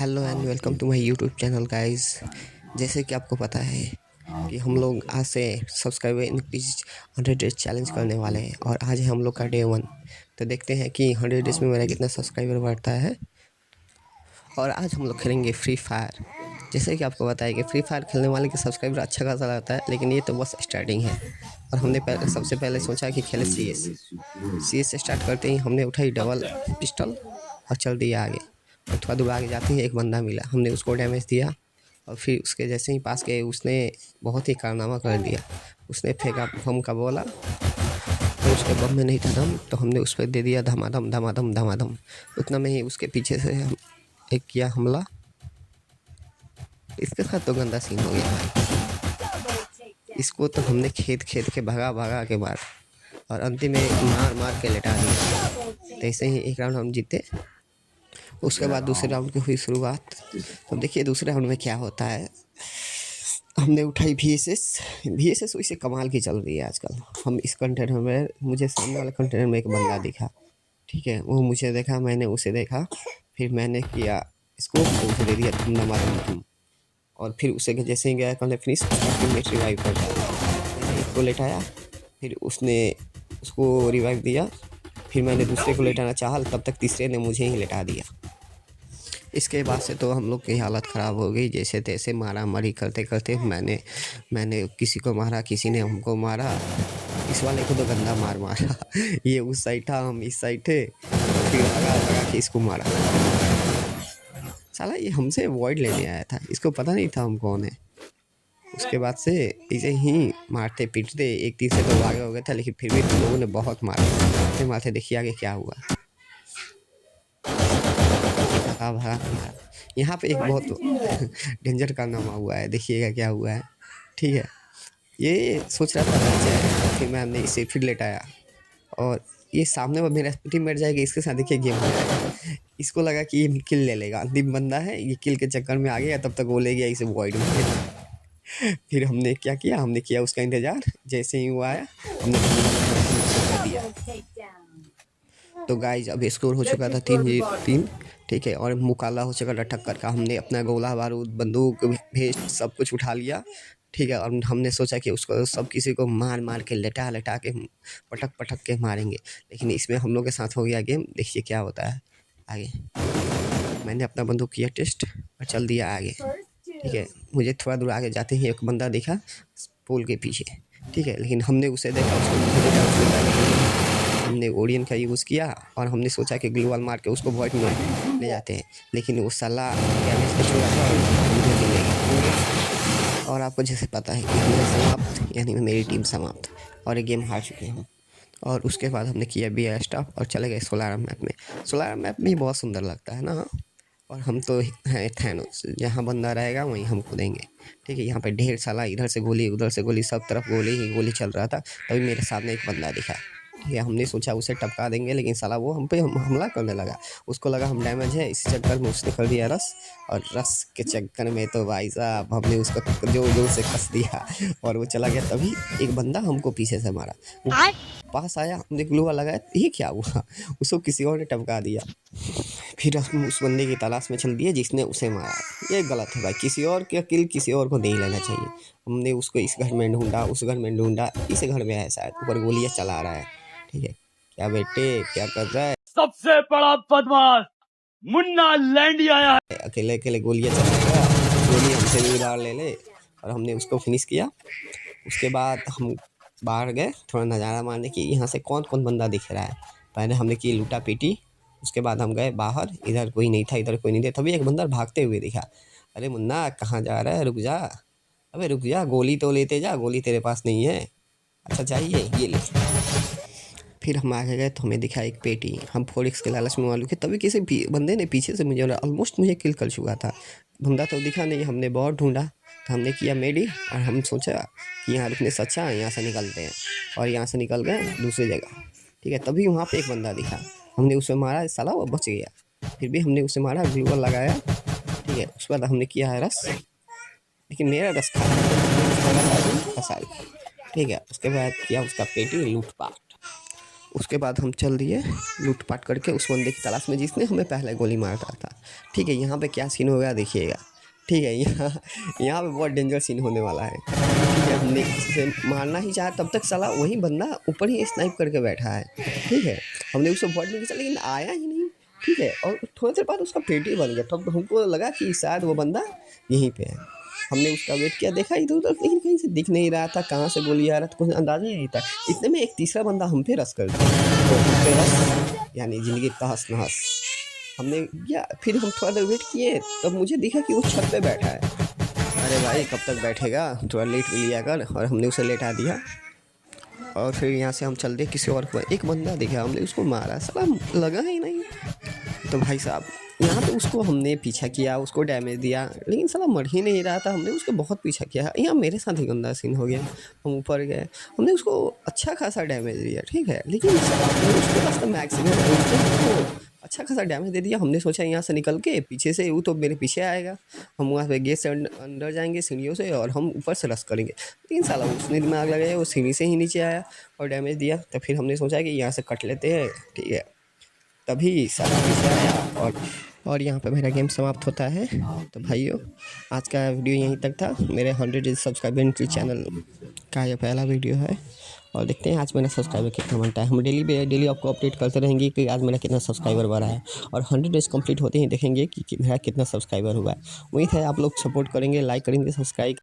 Hello and welcome to my YouTube channel guys. जैसे कि आपको पता है कि हम लोग आज से सब्सक्राइबर इंक्रीज 100 डेज चैलेंज करने वाले हैं और आज है हम लोग का डे 1। तो देखते हैं कि 100 डेज में मेरा कितना सब्सक्राइबर बढ़ता है। और आज हम लोग खेलेंगे फ्री फायर। जैसे कि आपको पता है कि फ्री फायर खेलने वाले के सब्सक्राइबर अच्छा खासा रहता है, लेकिन ये तो बस स्टार्टिंग है। और हमने सबसे पहले सोचा कि खेले सी एस से स्टार्ट करते ही हमने उठाई डबल पिस्टल और चल दिया आगे। और थोड़ा दूर आगे जाते ही एक बंदा मिला, हमने उसको डैमेज दिया और फिर उसके जैसे ही पास गए उसने बहुत ही कारनामा कर दिया। उसने फेंका बम का बोला तो उसके बम में नहीं था दम, तो हमने उस पर दे दिया धमाधम धमाधम धमाधम। उतना में ही उसके पीछे से हम एक किया हमला। इसके साथ तो गंदा सीन हो गया भाई। इसको तो हमने खेत के भगा भगा के बाद और अंतिम में मार मार के लेटा दिया। तो ऐसे ही एक राउंड हम जीते। उसके बाद दूसरे राउंड की हुई शुरुआत। तो देखिए दूसरे राउंड में क्या होता है। हमने उठाई वी एस एस वैसे कमाल की चल रही है आजकल। हम इस कंटेनर में, मुझे सामने वाले कंटेनर में एक बंदा दिखा, ठीक है, वो मुझे देखा, मैंने उसे देखा, फिर मैंने किया इसको तो उसे दे दिया धुम धमाधम। और फिर उसे जैसे ही गया कहने फिनिश, उसका टीममेट रिवाइव कर दिया। एक को लेटाया, फिर उसने उसको रिवाइव दिया, फिर मैंने दूसरे को लेटाना चाहा, तब तक तीसरे ने मुझे ही लेटा दिया। इसके बाद से तो हम लोग की हालत ख़राब हो गई। जैसे तैसे मारा मारी करते करते मैंने किसी को मारा, किसी ने हमको मारा। इस वाले को तो गंदा मार मारा ये उस साइड था, हम इस साइड थे, फिर भगा भगा के इसको मारा। साला ये हमसे वॉइड लेने आया था, इसको पता नहीं था हम कौन है। उसके बाद से इसे ही मारते पीटते एक तीर से तो आगे हो गया था, लेकिन फिर भी तुम लोगों ने बहुत मारा। मारते मारते देखिए आगे क्या हुआ। भगा भगा के मारा। यहाँ पे एक बहुत डेंजर कारनामा हुआ है, देखिएगा क्या हुआ है। ठीक है, ये सोच रहा था बच जाएगा, फिर मैंने इसे फिर लेटाया और ये सामने में मेरा टीम बैठ जाएगी, इसके साथ देखिए गेम हो जाएगा। इसको लगा कि ये किल ले लेगा, अंतिम बंदा है, ये किल के चक्कर में आ गया, तब तक वो ले गया इसे वॉइड में। फिर हमने क्या किया, हमने किया उसका इंतजार। जैसे ही वो आया हमने कर दिया। तो गाइज अब स्कोर हो चुका था 3-3, ठीक है, और मुकाबला हो चुका था टक्कर का। हमने अपना गोला बारूद बंदूक भेस्ट सब कुछ उठा लिया, ठीक है, और हमने सोचा कि उसको सब किसी को मार मार के लेटा लेटा के पटक पटक के मारेंगे। लेकिन इसमें हम लोग के साथ हो गया गेम, देखिए क्या होता है आगे। मैंने अपना बंदूक किया टेस्ट और चल दिया आगे, ठीक है। मुझे थोड़ा दूर आगे जाते ही एक बंदा दिखा पोल के पीछे, ठीक है, लेकिन हमने उसे देखा, उसको हमने ओरियन का यूज़ किया और हमने सोचा कि ग्लू वॉल मार के उसको वॉइड में ले जाते हैं, लेकिन वो साला डैमेज पे छोड़ा था और मुझे मिलेगा। और आपको जैसे पता है कि मेरा समाप्त, यानी मेरी टीम समाप्त और ये गेम हार चुके हैं। और उसके बाद हमने किया बी स्टॉप और चले गए सोलार मैप में। सोलार मैप भी बहुत सुंदर लगता है ना। और हम तो हैं थैनोस, जहाँ बंदा रहेगा वहीं हम कूदेंगे, ठीक है। यहाँ पे ढेर साला इधर से गोली उधर से गोली, सब तरफ गोली ही गोली चल रहा था। तभी मेरे सामने एक बंदा दिखा, ठीक है, हमने सोचा उसे टपका देंगे, लेकिन साला वो हम पे हमला करने लगा। उसको लगा हम डैमेज है, इस चक्कर में उसने कर दिया रस, और रस के चक्कर में तो भाई साहब हमने उसको जोर जोर से कस दिया और वो चला गया। तभी एक बंदा हमको पीछे से मारा, वो पास आया, हमने ग्लू वाला लगाया, ये क्या हुआ, उसको किसी और ने टपका दिया। फिर हम उस बंदे की तलाश में चल दिए जिसने उसे मारा। ये गलत है भाई, किसी और का किल किसी और को नहीं लेना चाहिए। हमने उसको इस घर में ढूंढा, उस घर में ढूंढा, इस घर में है शायद, ऊपर गोलियां चला रहा है, ठीक है। क्या बेटे क्या कर रहा है, सबसे बड़ा बदमाश मुन्ना लैंडी आया है। अकेले अकेले गोलियां चला रहा है, गोली हमसे भी उधार ले ले। और हमने उसको फिनिश किया। उसके बाद हम बाहर गए थोड़ा नज़ारा मारने की, यहाँ से कौन कौन बंदा दिख रहा है। पहले हमने की लूटा पीटी, उसके बाद हम गए बाहर, इधर कोई नहीं था, इधर कोई नहीं था। तभी एक बंदा भागते हुए दिखा। अरे मुन्ना कहाँ जा रहा है, रुक जा, अबे रुक जा, गोली तो लेते जा, गोली तेरे पास नहीं है, अच्छा चाहिए ये ले। फिर हम आगे गए तो हमें दिखा एक पेटी। हम 4x के लालच में मालूम कि तभी किसी बंदे ने पीछे से मुझे ऑलमोस्ट मुझे किल कर चुका था। बंदा तो दिखा नहीं, हमने बहुत ढूंढा, तो हमने किया मेडी और हम सोचा कि यहाँ रुकने से अच्छा यहाँ से निकलते हैं। और यहाँ से निकल गए दूसरी जगह, ठीक है। तभी वहाँ पे एक बंदा दिखा, हमने उसे मारा, साला वो बच गया। फिर भी हमने उसे मारा, ग्लूवल लगाया, ठीक है। उसके बाद हमने किया है रस, लेकिन मेरा रस खा, ठीक है। उसके बाद किया उसका पेटी लूटपाट। उसके बाद हम चल दिए लूटपाट करके उस बंदे की तलाश में जिसने हमें पहले गोली मारता था। ठीक है, यहाँ पे क्या सीन होगा देखिएगा। ठीक है, यहाँ पे बहुत डेंजर सीन होने वाला है। ठीक है, हमने किसी से मारना ही चाहा तब तक साला वही बंदा ऊपर ही स्नाइप करके बैठा है। ठीक है, हमने उसको बहुत में खींचा लेकिन आया ही नहीं। ठीक है, और थोड़ी देर बाद उसका पेटी बन गया, तब हमको लगा कि शायद वो बंदा यहीं पे है। हमने उसका वेट किया, देखा इधर उधर लेकिन कहीं से दिख नहीं रहा था, कहाँ से गोली आ रहा था कुछ अंदाजा नहीं था। इतने में एक तीसरा बंदा हम पे रश कर दिया, तो हम पे रश यानी ज़िंदगी तहस नहस। हमने किया, फिर हम थोड़ा देर वेट किए, तब मुझे दिखा कि वो छत पे बैठा है। अरे भाई कब तक बैठेगा, थोड़ा लेट भी लिया कर, और हमने उसे लेटा दिया। और फिर यहाँ से हम चल दिए किसी और को, एक बंदा दिखा, हमने उसको मारा, साला लगा ही नहीं। तो भाई साहब यहाँ पे उसको हमने पीछा किया, उसको डैमेज दिया, लेकिन साला मर ही नहीं रहा था। हमने उसको बहुत पीछा किया, यहाँ मेरे साथ ही गंदा सीन हो गया। हम ऊपर गए, हमने उसको अच्छा खासा डैमेज दिया। ठीक है, लेकिन साला हमने उसके पास तो मैक्सिमम अच्छा खासा डैमेज दे दिया। हमने सोचा यहाँ से निकल के पीछे से वो तो मेरे पीछे आएगा, हम वहाँ पे गेट से अंदर जाएंगे सीढ़ियों से और हम ऊपर से रश करेंगे। लेकिन साला उसने दिमाग लगाया, वो सीढ़ी से ही नीचे आया और डैमेज दिया। तो फिर हमने सोचा कि यहाँ से कट लेते हैं। ठीक है, तभी साला पीछे आया और यहाँ पे मेरा गेम समाप्त होता है। तो भाइयों आज का वीडियो यहीं तक था। मेरे 100 सब्सक्राइबर चैनल का ये पहला वीडियो है और देखते हैं आज मेरा सब्सक्राइबर कितना बनता है। हम डेली आपको अपडेट करते रहेंगे कि आज मेरा कितना सब्सक्राइबर बढ़ा है, और 100 डेज़ कंप्लीट होते ही देखेंगे कि मेरा कितना सब्सक्राइबर हुआ है। उम्मीद है आप लोग सपोर्ट करेंगे, लाइक करेंगे, सब्सक्राइब